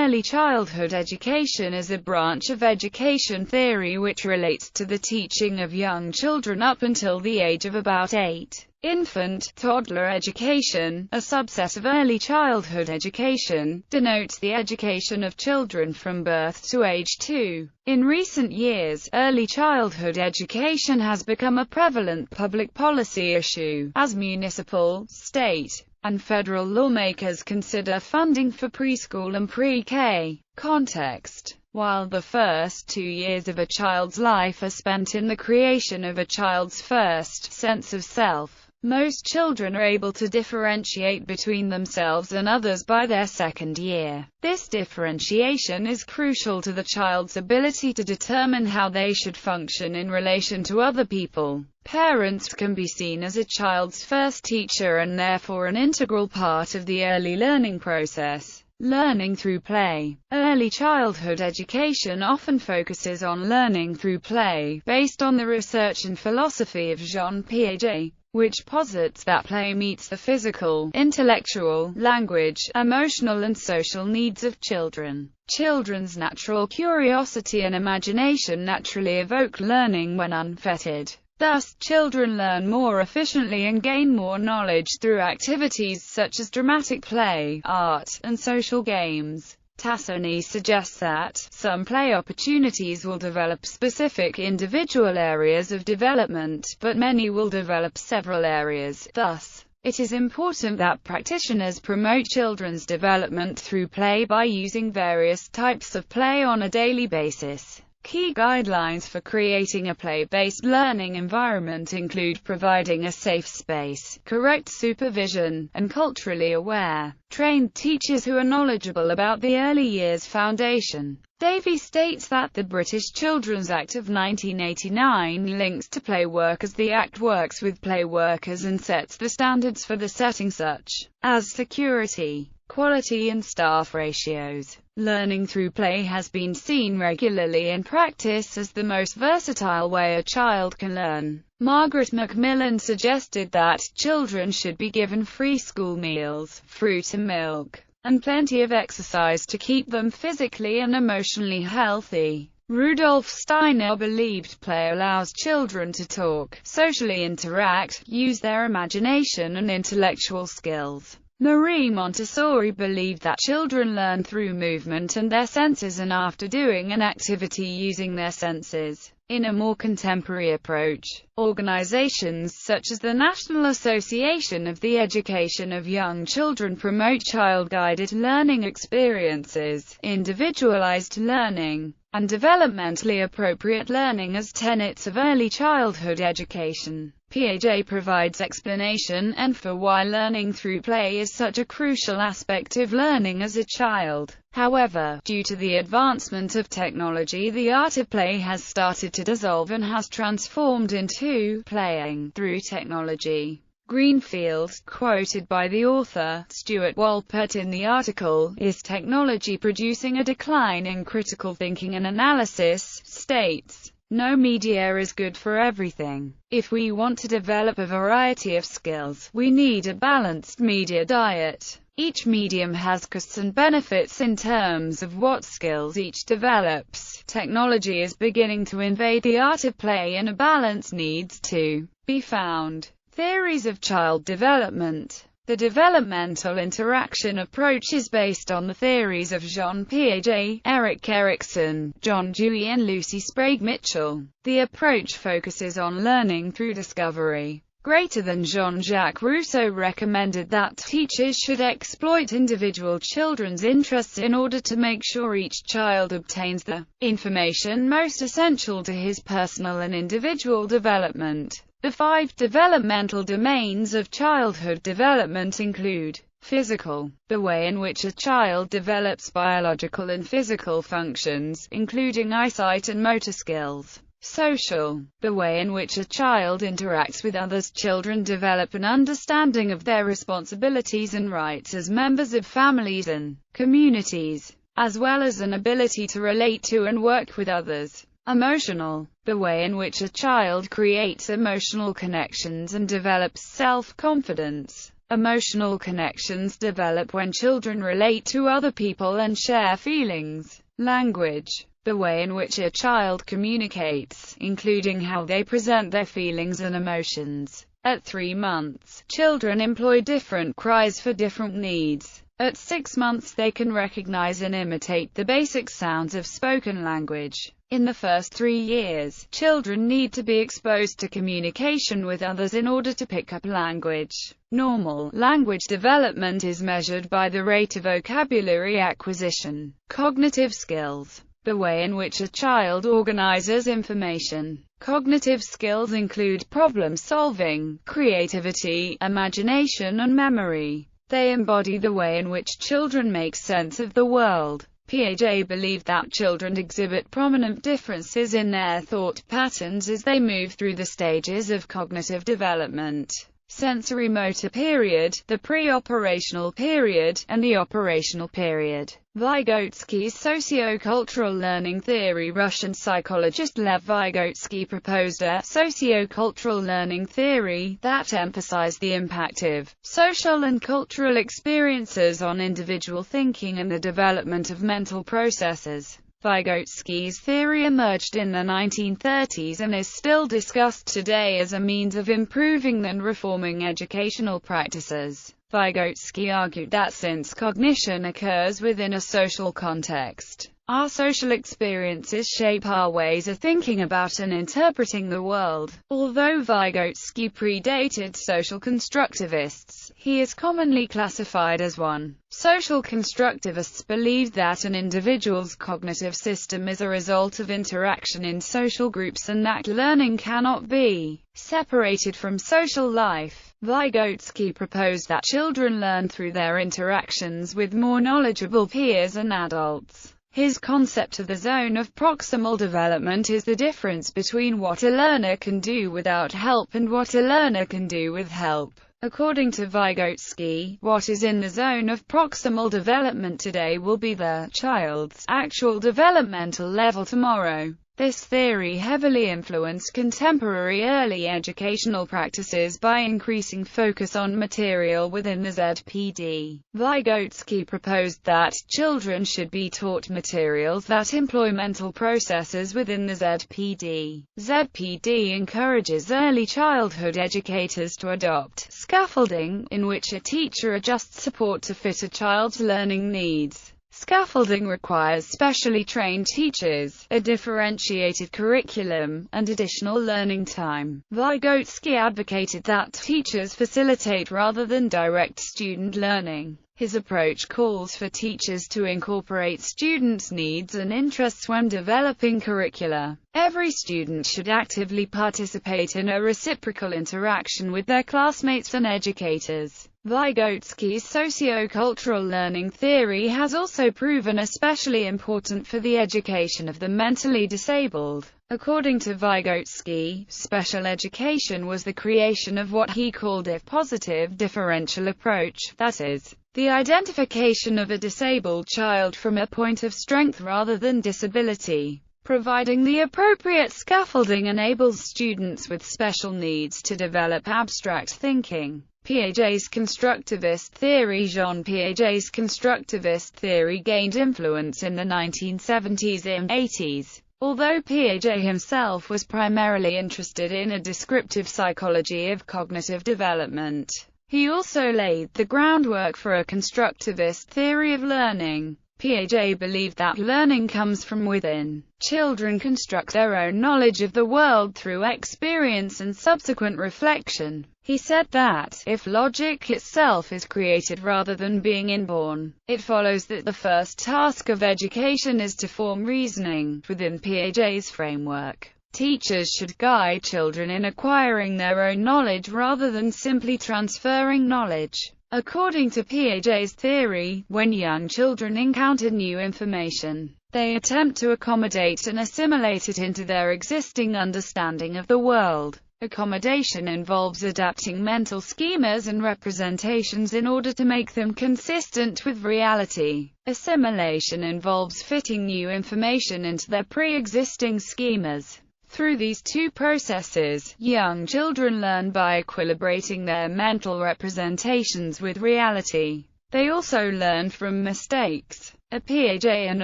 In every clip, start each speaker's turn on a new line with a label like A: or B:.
A: Early childhood education is a branch of education theory which relates to the teaching of young children up until the age of about 8. Infant, toddler education, a subset of early childhood education, denotes the education of children from birth to age 2. In recent years, early childhood education has become a prevalent public policy issue, as municipal, state, and federal lawmakers consider funding for preschool and pre-K. Context. While the first 2 years of a child's life are spent in the creation of a child's first sense of self, most children are able to differentiate between themselves and others by their second year. This differentiation is crucial to the child's ability to determine how they should function in relation to other people. Parents can be seen as a child's first teacher and therefore an integral part of the early learning process. Learning through play. Early childhood education often focuses on learning through play, based on the research and philosophy of Jean Piaget, which posits that play meets the physical, intellectual, language, emotional and social needs of children. Children's natural curiosity and imagination naturally evoke learning when unfettered. Thus, children learn more efficiently and gain more knowledge through activities such as dramatic play, art, and social games. Tassoni suggests that some play opportunities will develop specific individual areas of development, but many will develop several areas. Thus, it is important that practitioners promote children's development through play by using various types of play on a daily basis. Key guidelines for creating a play-based learning environment include providing a safe space, correct supervision, and culturally aware, trained teachers who are knowledgeable about the early years foundation. Davey states that the British Children's Act of 1989 links to play work as the Act works with play workers and sets the standards for the setting such as security, quality and staff ratios. Learning through play has been seen regularly in practice as the most versatile way a child can learn. Margaret Macmillan suggested that children should be given free school meals, fruit and milk, and plenty of exercise to keep them physically and emotionally healthy. Rudolf Steiner believed play allows children to talk, socially interact, use their imagination and intellectual skills. Marie Montessori believed that children learn through movement and their senses and after doing an activity using their senses. In a more contemporary approach, organizations such as the National Association of the Education of Young Children promote child-guided learning experiences, individualized learning, and developmentally appropriate learning as tenets of early childhood education. Piaget provides explanation for why learning through play is such a crucial aspect of learning as a child. However, due to the advancement of technology, the art of play has started to dissolve and has transformed into playing through technology. Greenfield, quoted by the author, Stuart Wolpert in the article, "Is Technology Producing a Decline in Critical Thinking and Analysis?" states, "No media is good for everything. If we want to develop a variety of skills, we need a balanced media diet. Each medium has costs and benefits in terms of what skills each develops. Technology is beginning to invade the art of play and a balance needs to be found." Theories of child development. The developmental interaction approach is based on the theories of Jean Piaget, Erik Erikson, John Dewey and Lucy Sprague Mitchell. The approach focuses on learning through discovery. Greater than Jean-Jacques Rousseau recommended that teachers should exploit individual children's interests in order to make sure each child obtains the information most essential to his personal and individual development. The 5 developmental domains of childhood development include: physical, the way in which a child develops biological and physical functions, including eyesight and motor skills. Social, the way in which a child interacts with others. Children develop an understanding of their responsibilities and rights as members of families and communities, as well as an ability to relate to and work with others. Emotional, the way in which a child creates emotional connections and develops self-confidence. Emotional connections develop when children relate to other people and share feelings. Language. The way in which a child communicates, including how they present their feelings and emotions. At 3 months, children employ different cries for different needs. At 6 months they can recognize and imitate the basic sounds of spoken language. In the first 3 years, children need to be exposed to communication with others in order to pick up language. Normal language development is measured by the rate of vocabulary acquisition. Cognitive skills. The way in which a child organizes information. Cognitive skills include problem-solving, creativity, imagination and memory. They embody the way in which children make sense of the world. Piaget believed that children exhibit prominent differences in their thought patterns as they move through the stages of cognitive development. Sensory-motor period, the pre-operational period, and the operational period. Vygotsky's socio-cultural learning theory. Russian psychologist Lev Vygotsky proposed a socio-cultural learning theory that emphasized the impact of social and cultural experiences on individual thinking and the development of mental processes. Vygotsky's theory emerged in the 1930s and is still discussed today as a means of improving and reforming educational practices. Vygotsky argued that since cognition occurs within a social context, our social experiences shape our ways of thinking about and interpreting the world. Although Vygotsky predated social constructivists, he is commonly classified as one. Social constructivists believed that an individual's cognitive system is a result of interaction in social groups and that learning cannot be separated from social life. Vygotsky proposed that children learn through their interactions with more knowledgeable peers and adults. His concept of the zone of proximal development is the difference between what a learner can do without help and what a learner can do with help. According to Vygotsky, what is in the zone of proximal development today will be the child's actual developmental level tomorrow. This theory heavily influenced contemporary early educational practices by increasing focus on material within the ZPD. Vygotsky proposed that children should be taught materials that employ mental processes within the ZPD. ZPD encourages early childhood educators to adopt scaffolding, in which a teacher adjusts support to fit a child's learning needs. Scaffolding requires specially trained teachers, a differentiated curriculum, and additional learning time. Vygotsky advocated that teachers facilitate rather than direct student learning. His approach calls for teachers to incorporate students' needs and interests when developing curricula. Every student should actively participate in a reciprocal interaction with their classmates and educators. Vygotsky's socio-cultural learning theory has also proven especially important for the education of the mentally disabled. According to Vygotsky, special education was the creation of what he called a positive differential approach, that is, the identification of a disabled child from a point of strength rather than disability. Providing the appropriate scaffolding enables students with special needs to develop abstract thinking. Piaget's constructivist theory. Jean Piaget's constructivist theory gained influence in the 1970s and 80s. Although Piaget himself was primarily interested in a descriptive psychology of cognitive development, he also laid the groundwork for a constructivist theory of learning. Piaget believed that learning comes from within. Children construct their own knowledge of the world through experience and subsequent reflection. He said that, if logic itself is created rather than being inborn, it follows that the first task of education is to form reasoning. Within Piaget's framework, teachers should guide children in acquiring their own knowledge rather than simply transferring knowledge. According to Piaget's theory, when young children encounter new information, they attempt to accommodate and assimilate it into their existing understanding of the world. Accommodation involves adapting mental schemas and representations in order to make them consistent with reality. Assimilation involves fitting new information into their pre-existing schemas. Through these two processes, young children learn by equilibrating their mental representations with reality. They also learn from mistakes. A Piagetian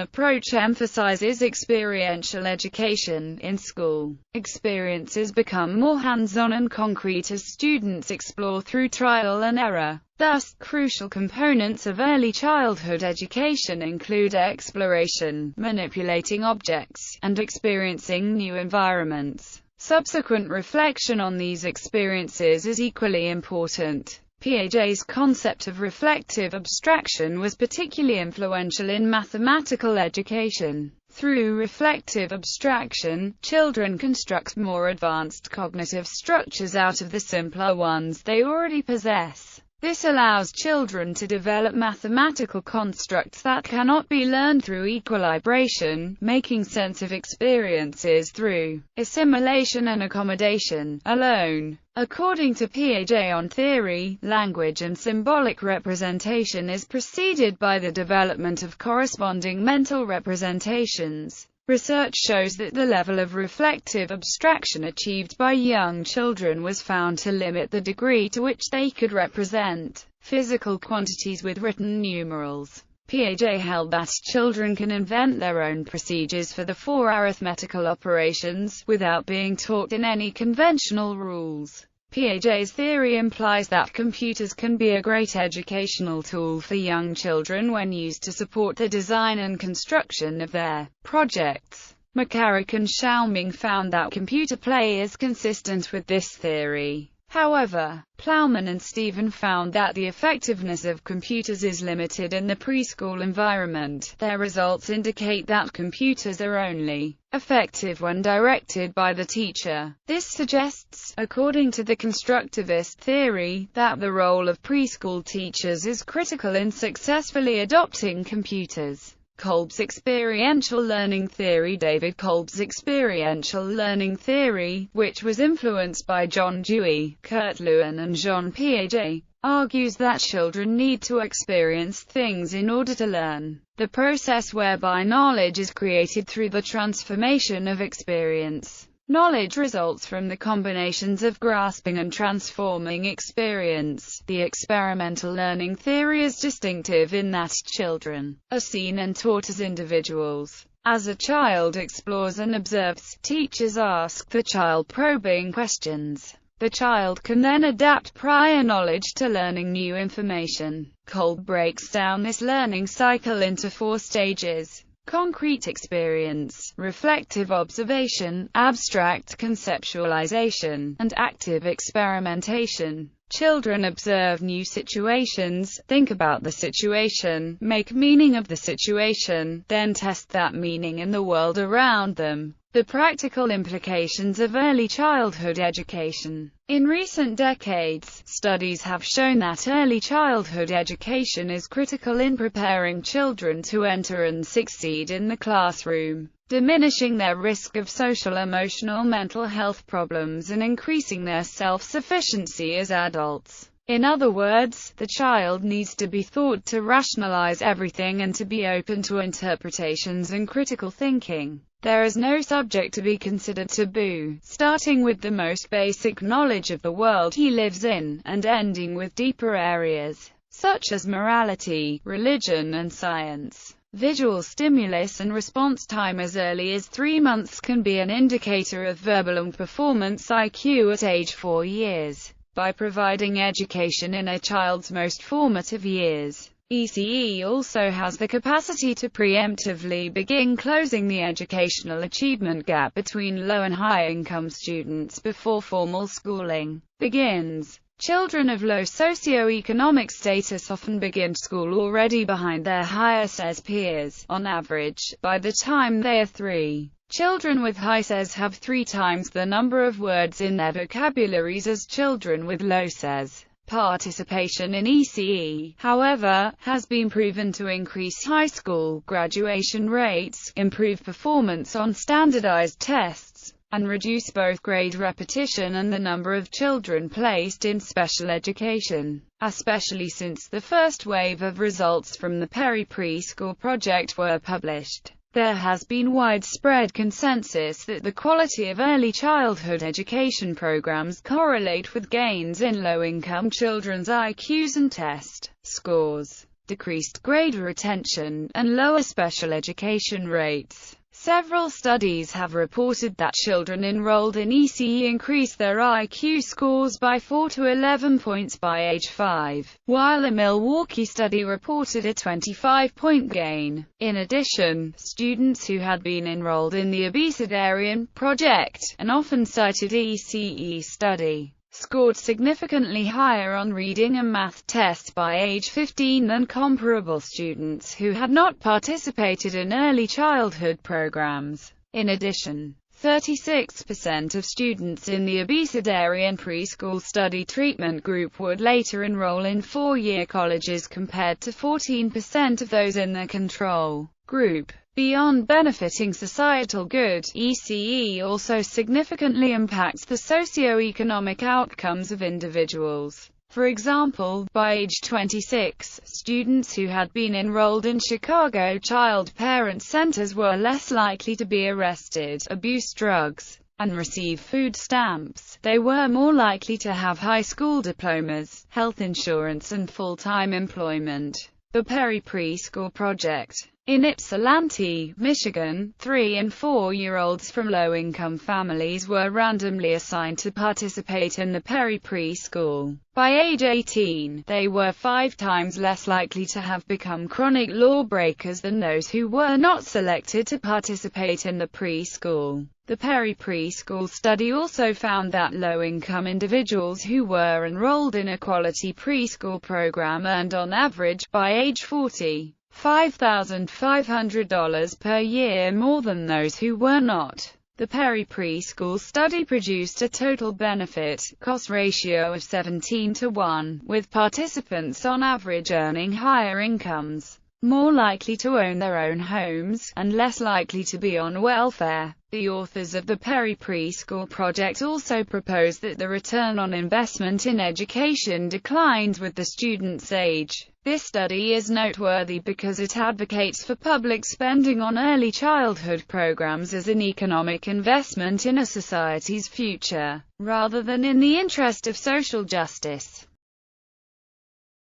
A: approach emphasizes experiential education. In school, experiences become more hands-on and concrete as students explore through trial and error. Thus, crucial components of early childhood education include exploration, manipulating objects, and experiencing new environments. Subsequent reflection on these experiences is equally important. Piaget's concept of reflective abstraction was particularly influential in mathematical education. Through reflective abstraction, children construct more advanced cognitive structures out of the simpler ones they already possess. This allows children to develop mathematical constructs that cannot be learned through equilibration, making sense of experiences through assimilation and accommodation alone. According to Piaget theory, language and symbolic representation is preceded by the development of corresponding mental representations. Research shows that the level of reflective abstraction achieved by young children was found to limit the degree to which they could represent physical quantities with written numerals. Piaget held that children can invent their own procedures for the 4 arithmetical operations, without being taught in any conventional rules. Piaget's theory implies that computers can be a great educational tool for young children when used to support the design and construction of their projects. McCarrick and Schauming found that computer play is consistent with this theory. However, Plowman and Stephen found that the effectiveness of computers is limited in the preschool environment. Their results indicate that computers are only effective when directed by the teacher. This suggests, according to the constructivist theory, that the role of preschool teachers is critical in successfully adopting computers. Kolb's experiential learning theory. David Kolb's experiential learning theory, which was influenced by John Dewey, Kurt Lewin and Jean Piaget, argues that children need to experience things in order to learn. The process whereby knowledge is created through the transformation of experience. Knowledge results from the combinations of grasping and transforming experience. The experimental learning theory is distinctive in that children are seen and taught as individuals. As a child explores and observes, teachers ask the child probing questions. The child can then adapt prior knowledge to learning new information. Kolb breaks down this learning cycle into 4 stages. Concrete experience, reflective observation, abstract conceptualization, and active experimentation. Children observe new situations, think about the situation, make meaning of the situation, then test that meaning in the world around them. The practical implications of early childhood education. In recent decades, studies have shown that early childhood education is critical in preparing children to enter and succeed in the classroom, diminishing their risk of social, emotional, mental health problems and increasing their self-sufficiency as adults. In other words, the child needs to be taught to rationalize everything and to be open to interpretations and critical thinking. There is no subject to be considered taboo, starting with the most basic knowledge of the world he lives in, and ending with deeper areas, such as morality, religion and science. Visual stimulus and response time as early as 3 months can be an indicator of verbal and performance IQ at age 4 years. By providing education in a child's most formative years, ECE also has the capacity to preemptively begin closing the educational achievement gap between low and high-income students before formal schooling begins. Children of low socioeconomic status often begin school already behind their higher SES peers, on average, by the time they are 3. Children with high SES have 3 times the number of words in their vocabularies as children with low SES. Participation in ECE, however, has been proven to increase high school graduation rates, improve performance on standardized tests, and reduce both grade repetition and the number of children placed in special education, especially since the first wave of results from the Perry Preschool project were published. There has been widespread consensus that the quality of early childhood education programs correlate with gains in low-income children's IQs and test scores, decreased grade retention, and lower special education rates. Several studies have reported that children enrolled in ECE increase their IQ scores by 4 to 11 points by age 5, while a Milwaukee study reported a 25-point gain. In addition, students who had been enrolled in the Obesitarian Project, an often cited ECE study, scored significantly higher on reading and math tests by age 15 than comparable students who had not participated in early childhood programs. In addition, 36% of students in the Obesitarian preschool study treatment group would later enroll in four-year colleges compared to 14% of those in the control group. Beyond benefiting societal good, ECE also significantly impacts the socio-economic outcomes of individuals. For example, by age 26, students who had been enrolled in Chicago child parent centers were less likely to be arrested, abuse drugs, and receive food stamps. They were more likely to have high school diplomas, health insurance, and full-time employment. The Perry Preschool Project. In Ypsilanti, Michigan, 3- and 4-year-olds from low-income families were randomly assigned to participate in the Perry Preschool. By age 18, they were 5 times less likely to have become chronic lawbreakers than those who were not selected to participate in the preschool. The Perry Preschool study also found that low-income individuals who were enrolled in a quality preschool program earned on average, by age 40, $5,500 per year more than those who were not. The Perry Preschool study produced a total benefit-cost ratio of 17 to 1, with participants on average earning higher incomes, more likely to own their own homes, and less likely to be on welfare. The authors of the Perry Preschool Project also proposed that the return on investment in education declined with the student's age. This study is noteworthy because it advocates for public spending on early childhood programs as an economic investment in a society's future, rather than in the interest of social justice.